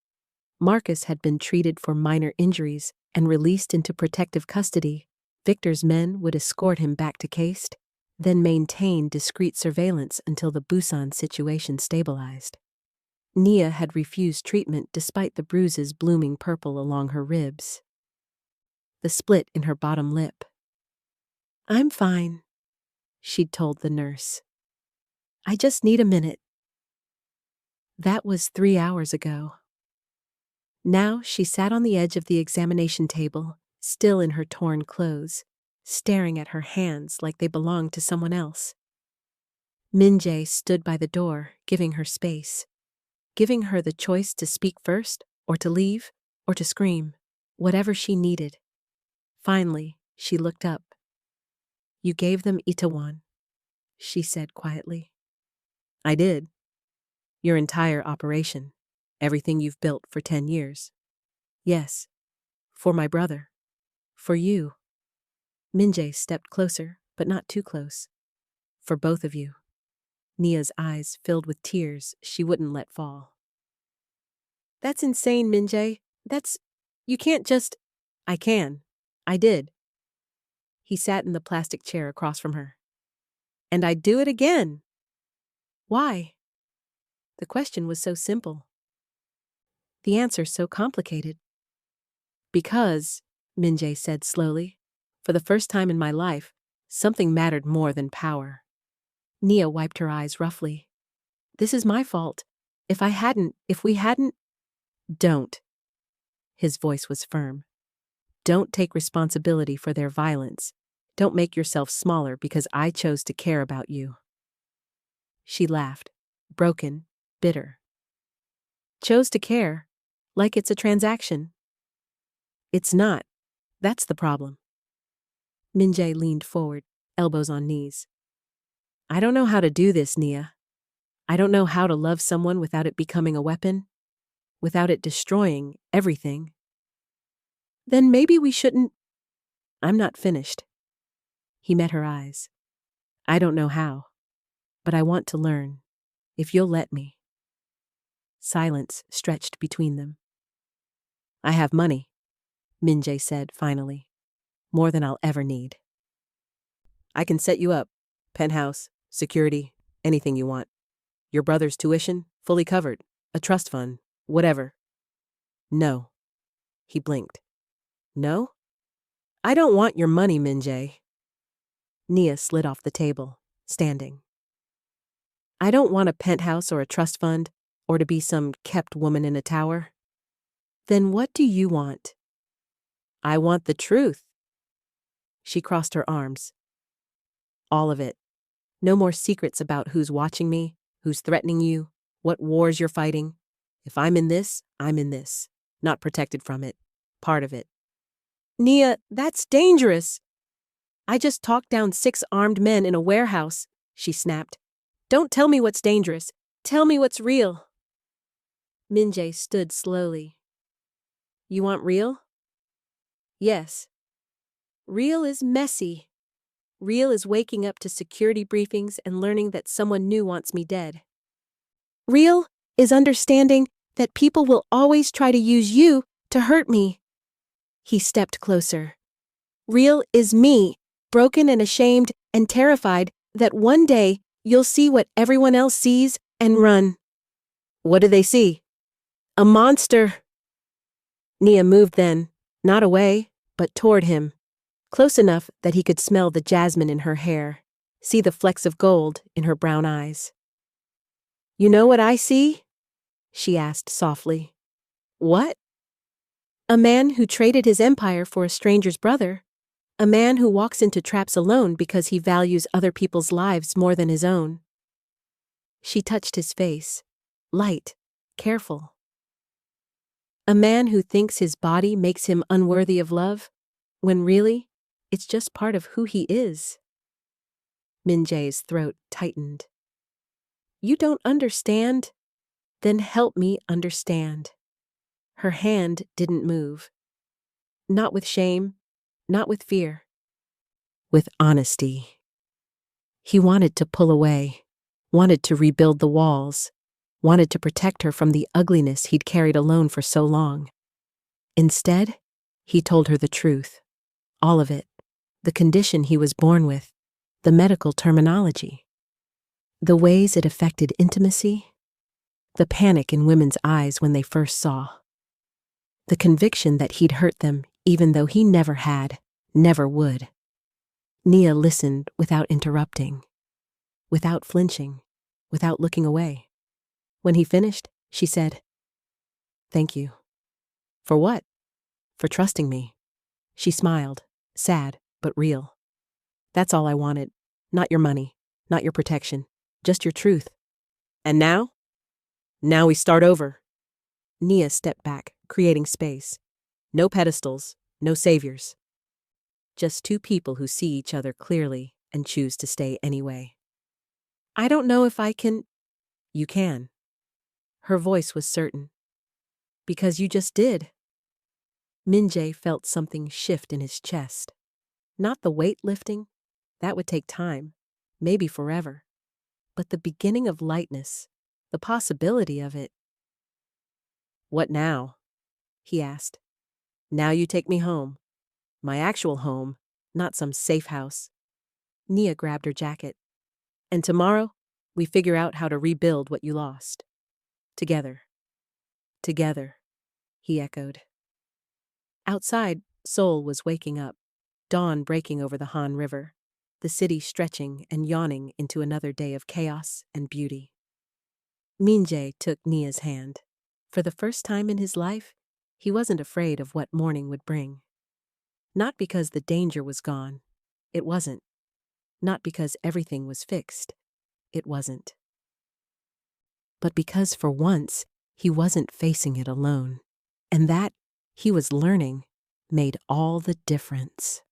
Marcus had been treated for minor injuries and released into protective custody. Victor's men would escort him back to Caste, then maintain discreet surveillance until the Busan situation stabilized. Nia had refused treatment despite the bruises blooming purple along her ribs. The split in her bottom lip. "I'm fine," she'd told the nurse. "I just need a minute." That was 3 hours ago. Now she sat on the edge of the examination table, still in her torn clothes, staring at her hands like they belonged to someone else. Min-jae stood by the door, giving her space, giving her the choice to speak first, or to leave, or to scream, whatever she needed. Finally, she looked up. "You gave them Itaewon," she said quietly. "I did. Your entire operation. Everything you've built for 10 years. Yes. For my brother. For you." Min-jae stepped closer, but not too close. "For both of you." Nia's eyes filled with tears she wouldn't let fall. "That's insane, Min-jae. You can't just—" "I can. I did." He sat in the plastic chair across from her. "And I'd do it again." Why? The question was so simple. The answer so complicated. "Because," Min-jae said slowly, "for the first time in my life, something mattered more than power." Nia wiped her eyes roughly. "This is my fault. If we hadn't—" "Don't." His voice was firm. "Don't take responsibility for their violence. Don't make yourself smaller because I chose to care about you." She laughed, broken, bitter. "Chose to care? Like it's a transaction." "It's not. That's the problem." Min-jae leaned forward, elbows on knees. "I don't know how to do this, Nia. I don't know how to love someone without it becoming a weapon, without it destroying everything." "Then maybe we shouldn't—" "I'm not finished." He met her eyes. "I don't know how, but I want to learn, if you'll let me." Silence stretched between them. "I have money," Min-jae said finally. "More than I'll ever need. I can set you up. Penthouse, security, anything you want. Your brother's tuition, fully covered. A trust fund, whatever." "No." He blinked. "No? I don't want your money, Min-jae." Nia slid off the table, standing. "I don't want a penthouse or a trust fund, or to be some kept woman in a tower." "Then what do you want?" "I want the truth." She crossed her arms. "All of it. No more secrets about who's watching me, who's threatening you, what wars you're fighting. If I'm in this, I'm in this. Not protected from it. Part of it." "Nia, that's dangerous." "I just talked down 6 armed men in a warehouse," she snapped. "Don't tell me what's dangerous. Tell me what's real." Min-jae stood slowly. "You want real?" "Yes." "Real is messy. Real is waking up to security briefings and learning that someone new wants me dead. Real is understanding that people will always try to use you to hurt me." He stepped closer. "Real is me, broken and ashamed and terrified that one day you'll see what everyone else sees and run." "What do they see?" "A monster." Nia moved then, not away, but toward him, close enough that he could smell the jasmine in her hair, see the flecks of gold in her brown eyes. "You know what I see?" she asked softly. "What?" "A man who traded his empire for a stranger's brother. A man who walks into traps alone because he values other people's lives more than his own." She touched his face, light, careful. "A man who thinks his body makes him unworthy of love, when really, it's just part of who he is." Min-jae's throat tightened. You don't understand? Then help me understand. Her hand didn't move. Not with shame, not with fear. With honesty. He wanted to pull away, wanted to rebuild the walls, wanted to protect her from the ugliness he'd carried alone for so long. Instead, he told her the truth. All of it. The condition he was born with. The medical terminology. The ways it affected intimacy. The panic in women's eyes when they first saw. The conviction that he'd hurt them even though he never had, never would. Nia listened without interrupting, without flinching, without looking away. When he finished, she said, "Thank you." "For what?" "For trusting me." She smiled, sad but real. "That's all I wanted. Not your money, not your protection, just your truth." "And now?" "Now we start over." Nia stepped back, creating space. No pedestals, no saviors. Just two people who see each other clearly and choose to stay anyway. "I don't know if I can." "You can." Her voice was certain. "Because you just did." Min-jae felt something shift in his chest. Not the weight lifting. That would take time, maybe forever. But the beginning of lightness, the possibility of it. "What now?" he asked. "Now you take me home. My actual home, not some safe house." Nia grabbed her jacket. "And tomorrow, we figure out how to rebuild what you lost. Together." "Together," he echoed. Outside, Seoul was waking up, dawn breaking over the Han River, the city stretching and yawning into another day of chaos and beauty. Min-jae took Nia's hand. For the first time in his life, he wasn't afraid of what morning would bring. Not because the danger was gone. It wasn't. Not because everything was fixed. It wasn't. But because for once, he wasn't facing it alone. And that, he was learning, made all the difference.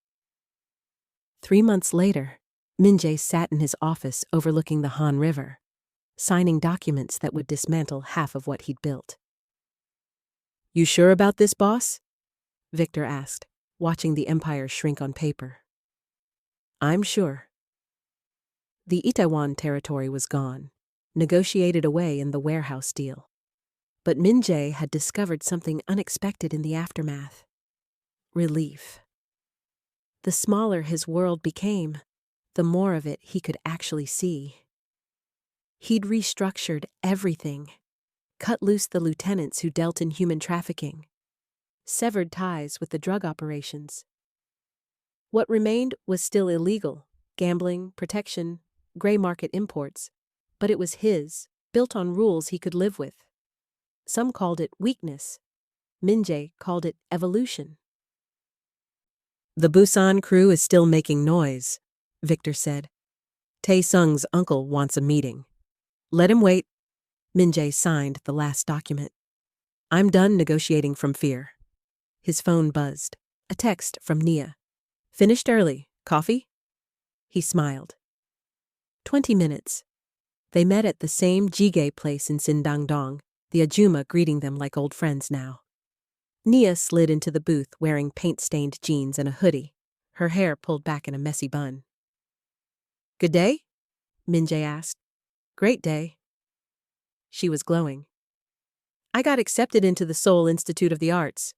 3 months later, Min-jae sat in his office overlooking the Han River, signing documents that would dismantle half of what he'd built. "You sure about this, boss?" Victor asked, watching the empire shrink on paper. "I'm sure." The Itaewon territory was gone, negotiated away in the warehouse deal. But Min-jae had discovered something unexpected in the aftermath. Relief. The smaller his world became, the more of it he could actually see. He'd restructured everything, cut loose the lieutenants who dealt in human trafficking, severed ties with the drug operations. What remained was still illegal, gambling, protection, gray market imports, but it was his, built on rules he could live with. Some called it weakness. Min-jae called it evolution. "The Busan crew is still making noise," Victor said. "Tae-sung's uncle wants a meeting. Let him wait." Min-jae signed the last document. "I'm done negotiating from fear." His phone buzzed. A text from Nia. "Finished early. Coffee?" He smiled. 20 minutes. They met at the same jjigae place in Sindangdong, the Ajuma greeting them like old friends now. Nia slid into the booth wearing paint-stained jeans and a hoodie, her hair pulled back in a messy bun. "Good day?" Min-jae asked. "Great day." She was glowing. "I got accepted into the Seoul Institute of the Arts.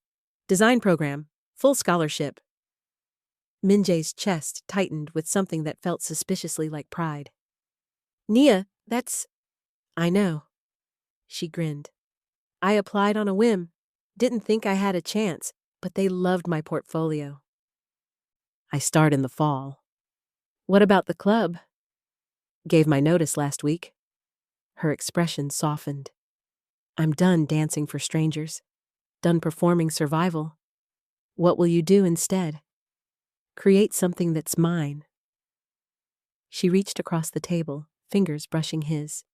Design program, full scholarship." Min-jae's chest tightened with something that felt suspiciously like pride. "Nia, that's—" "I know." She grinned. "I applied on a whim. Didn't think I had a chance, but they loved my portfolio." "I start in the fall." "What about the club?" "Gave my notice last week." Her expression softened. "I'm done dancing for strangers. Done performing survival. What will you do instead?" "Create something that's mine." She reached across the table, fingers brushing his.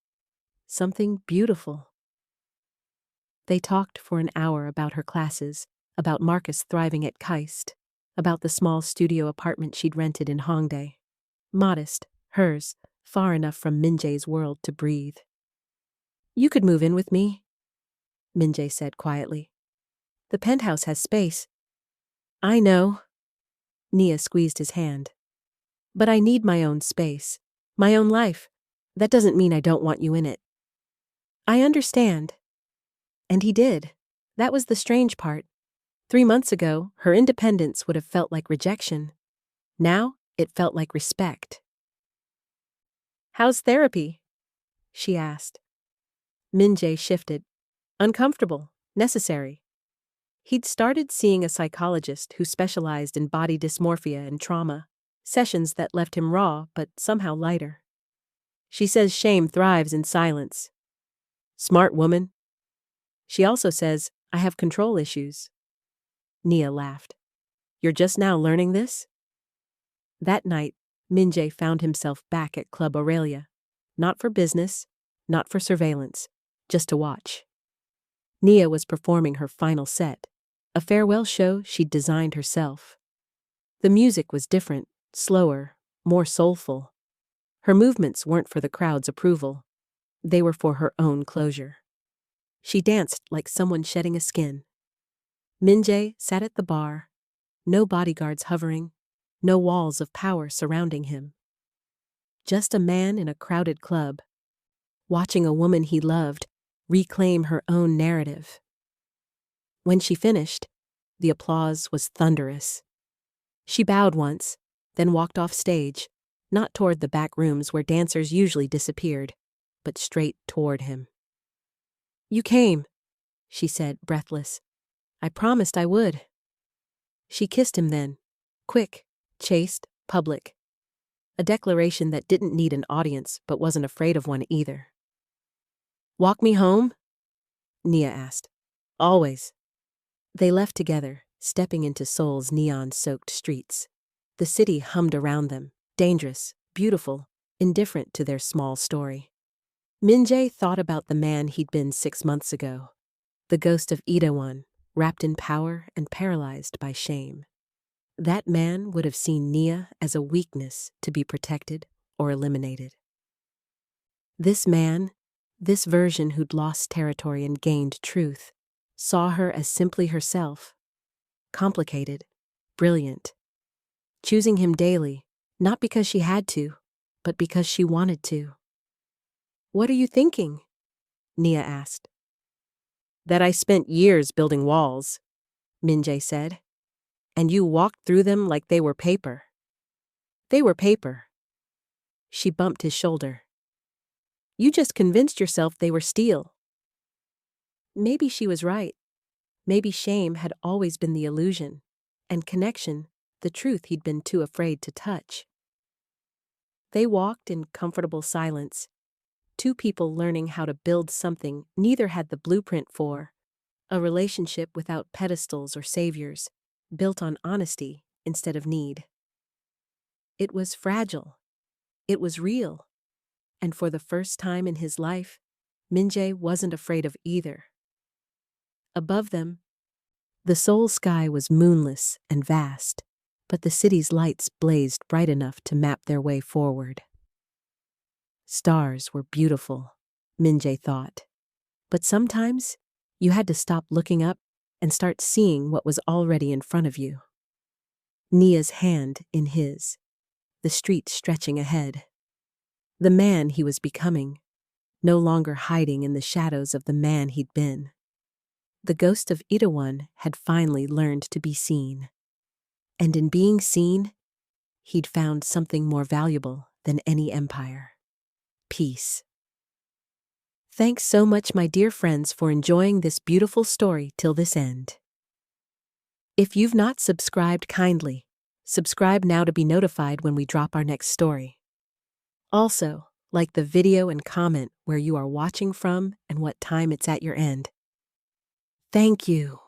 "Something beautiful." They talked for an hour about her classes, about Marcus thriving at Keist, about the small studio apartment she'd rented in Hongdae. Modest, hers, far enough from Min-jae's world to breathe. "You could move in with me," Min-jae said quietly. "The penthouse has space." "I know." Nia squeezed his hand. "But I need my own space, my own life. That doesn't mean I don't want you in it." "I understand." And he did. That was the strange part. 3 months ago, her independence would have felt like rejection. Now, it felt like respect. "How's therapy?" she asked. Min-jae shifted. Uncomfortable, necessary. He'd started seeing a psychologist who specialized in body dysmorphia and trauma, sessions that left him raw but somehow lighter. "She says shame thrives in silence." "Smart woman." "She also says I have control issues." Nia laughed. "You're just now learning this?" That night, Min-jae found himself back at Club Aurelia. Not for business, not for surveillance, just to watch. Nia was performing her final set, a farewell show she'd designed herself. The music was different, slower, more soulful. Her movements weren't for the crowd's approval. They were for her own closure. She danced like someone shedding a skin. Min-jae sat at the bar, no bodyguards hovering, no walls of power surrounding him. Just a man in a crowded club, watching a woman he loved reclaim her own narrative. When she finished, the applause was thunderous. She bowed once, then walked off stage, not toward the back rooms where dancers usually disappeared, but straight toward him. "You came," she said, breathless. "I promised I would." She kissed him then, quick, chaste, public. A declaration that didn't need an audience but wasn't afraid of one either. "Walk me home?" Nia asked. "Always." They left together, stepping into Seoul's neon-soaked streets. The city hummed around them, dangerous, beautiful, indifferent to their small story. Min-jae thought about the man he'd been 6 months ago, the ghost of Itaewon, wrapped in power and paralyzed by shame. That man would have seen Nia as a weakness to be protected or eliminated. This man, this version who'd lost territory and gained truth, saw her as simply herself, complicated, brilliant, choosing him daily, not because she had to, but because she wanted to. "What are you thinking?" Nia asked. "That I spent years building walls," Min-jae said, "and you walked through them like they were paper." "They were paper." She bumped his shoulder. "You just convinced yourself they were steel." Maybe she was right. Maybe shame had always been the illusion, and connection, the truth he'd been too afraid to touch. They walked in comfortable silence, two people learning how to build something neither had the blueprint for, a relationship without pedestals or saviors, built on honesty instead of need. It was fragile. It was real. And for the first time in his life, Min-jae wasn't afraid of either. Above them, the Seoul sky was moonless and vast, but the city's lights blazed bright enough to map their way forward. Stars were beautiful, Min-jae thought, but sometimes you had to stop looking up and start seeing what was already in front of you. Nia's hand in his, the street stretching ahead. The man he was becoming, no longer hiding in the shadows of the man he'd been. The ghost of Itaewon had finally learned to be seen. And in being seen, he'd found something more valuable than any empire. Peace. Thanks so much, my dear friends, for enjoying this beautiful story till this end. If you've not subscribed, kindly subscribe now to be notified when we drop our next story. Also, like the video and comment where you are watching from and what time it's at your end. Thank you.